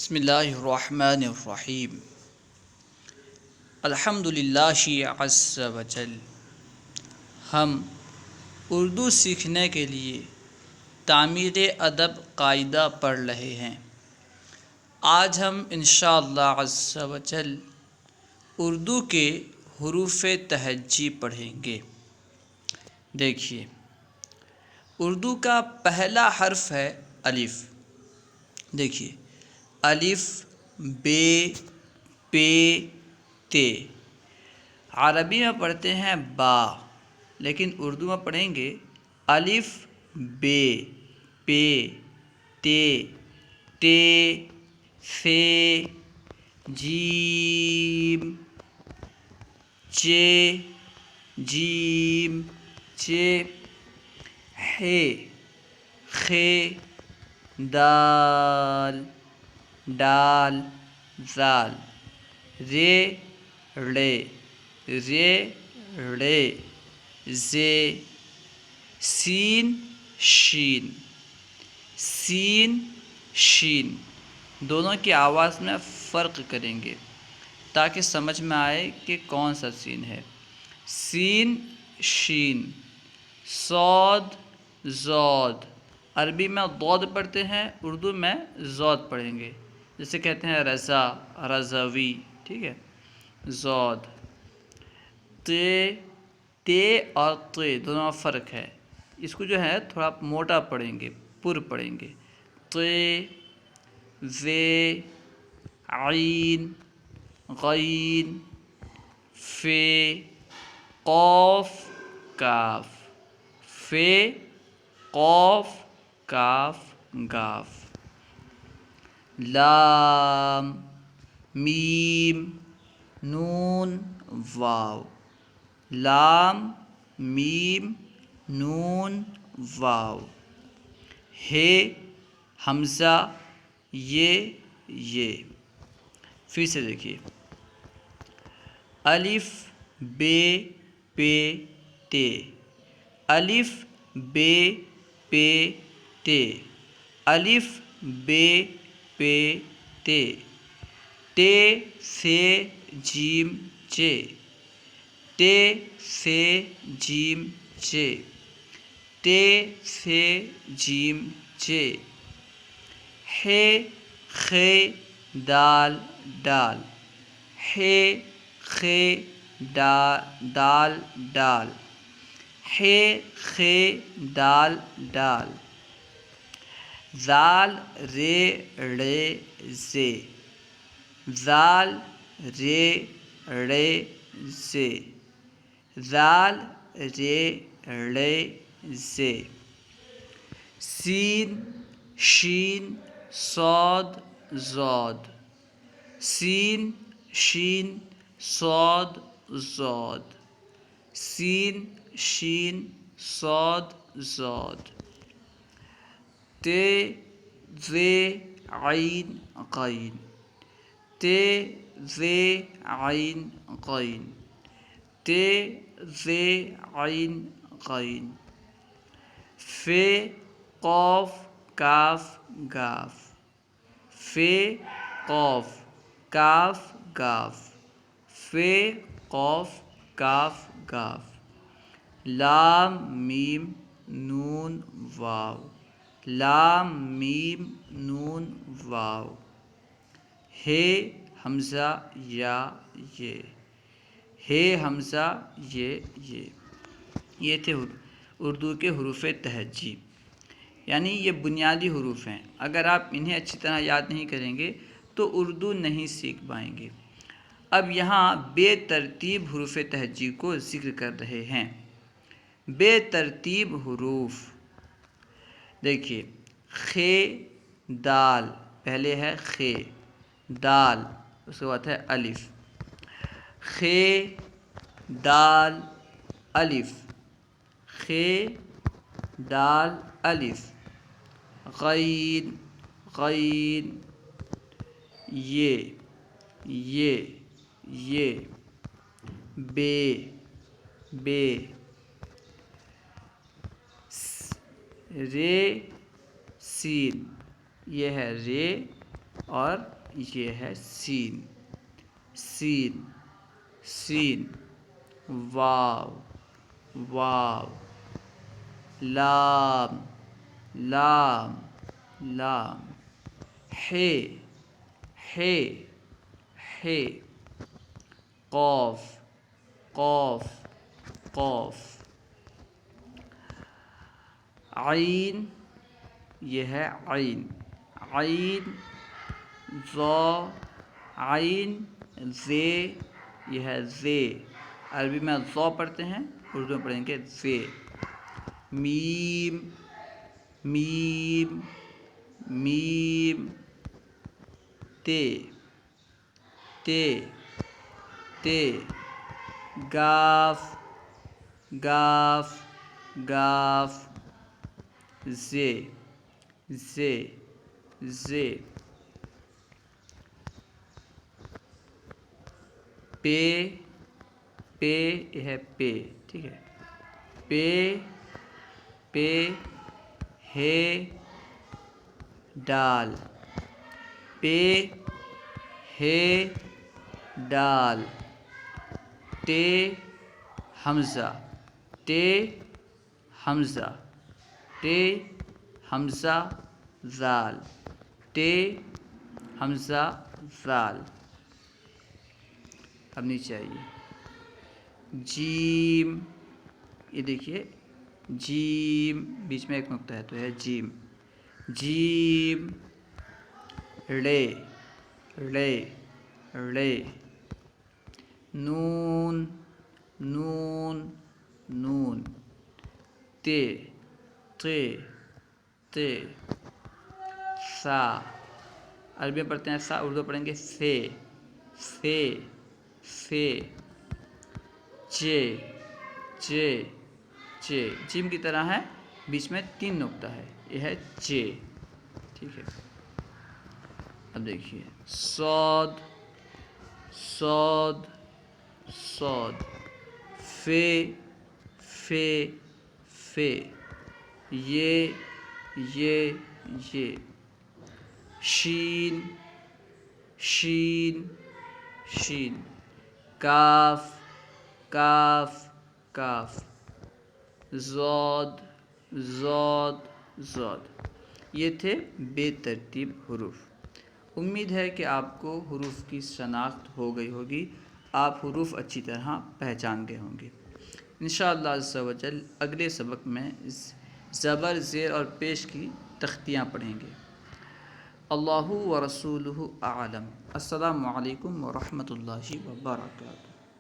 بسم اللہ الرحمن الرحیم الحمد للہ عز وجل۔ ہم اردو سیکھنے کے لیے تعمیر ادب قاعدہ پڑھ رہے ہیں۔ آج ہم انشاءاللہ عز وجل اردو کے حروف تہجی پڑھیں گے۔ دیکھیے، اردو کا پہلا حرف ہے الف۔ دیکھیے، الف بے پے تے۔ عربی میں پڑھتے ہیں با، لیکن اردو میں پڑھیں گے الف بے پے تے تے فے جیم چے جیم چے ہے خے دال ڈال زال رے رے زے سین شین دونوں کی آواز میں فرق کریں گے تاکہ سمجھ میں آئے کہ کون سا سین ہے۔ سین شین، صاد زود۔ عربی میں ضاد پڑھتے ہیں، اردو میں زود پڑھیں گے، جسے کہتے ہیں رضا، رضوی، ٹھیک ہے۔ زود تے اور تے دونوں میں فرق ہے، اس کو جو ہے تھوڑا موٹا پڑھیں گے، پر پڑھیں گے۔ تے زے عین غین فے قوف کاف فے قوف کاف گاف۔ لام میم نون واو۔ لام میم نون واو۔ ہے حمزہ یہ۔ پھر سے دیکھیے، الف بے پے تے، الف بے پے تے، الف بے پے تے ٹے سے جیم چے، ٹے سے جیم چے، ٹے سے جیم چے، ہے خے دال ڈال، ہے خے دال ڈال، ہے خے دال ڈال۔ زال رے زے، زال رے زے، زال رے زے۔ سین شین صاد زود، سین شین صاد زود، سین شین صاد زود۔ تے زے عین غین، تے زے عین غین، تے زے عین غین۔ فے قوف کاف گاف، فے قوف کاف گاف، فے قوف کاف گاف۔ لام میم نون واو، لام میم نون واو۔ ہے حمزہ یہ، ہے حمزہ یہ تھے اردو کے حروف تہجی، یعنی یہ بنیادی حروف ہیں۔ اگر آپ انہیں اچھی طرح یاد نہیں کریں گے تو اردو نہیں سیکھ پائیں گے۔ اب یہاں بے ترتیب حروف تہجی کو ذکر کر رہے ہیں۔ بے ترتیب حروف، دیکھیے، خے دال، پہلے ہے خے دال، اس کے بعد ہے الف، خے دال الف، خے دال الف، غین یہ بے رے سین، یہ ہے رے اور یہ ہے سین، سین سین، واو واو، لام لام لام، ہے ہے ہے، قاف قاف قاف، عین، یہ ہے عین، عین، ذا، عین، زے، یہ ہے زے، عربی میں ذا پڑھتے ہیں، اردو میں پڑھیں گے زے، میم میم میم، تے تے تے، گاف گاف گاف، زے زے زے، پے پے، یہ ہے پے، ٹھیک ہے، پے پے، ہے، ڈال، پے ہے ڈال، ٹے حمزہ، ٹے حمزہ، ٹے حمزہ ذال، ٹے حمزہ ذال، اب نیچے آئیے، جیم، یہ دیکھیے جیم، بیچ میں ایک نقطہ ہے تو ہے جیم، جیم، رے رے رے، نون نون نون، تے تے تے، سا، عربی میں پڑھتے ہیں سا، اردو پڑھیں گے سے سے سے، چے چے چے، جیم کی طرح ہے، بیچ میں 3 نقطہ ہے، یہ ہے چے، ٹھیک ہے۔ اب دیکھیے صاد صاد صاد، فے فے فے، یہ شین شین شین، کاف کاف کاف، ضاد ضاد ضاد، یہ تھے بے ترتیب حروف۔ امید ہے کہ آپ کو حروف کی شناخت ہو گئی ہوگی، آپ حروف اچھی طرح پہچان گئے ہوں گے۔ انشاءاللہ عز و جل اگلے سبق میں زبر، زیر اور پیش کی تختیاں پڑھیں گے۔ اللہ و رسولہ اعلم۔ السلام علیکم ورحمۃ اللہ وبرکاتہ۔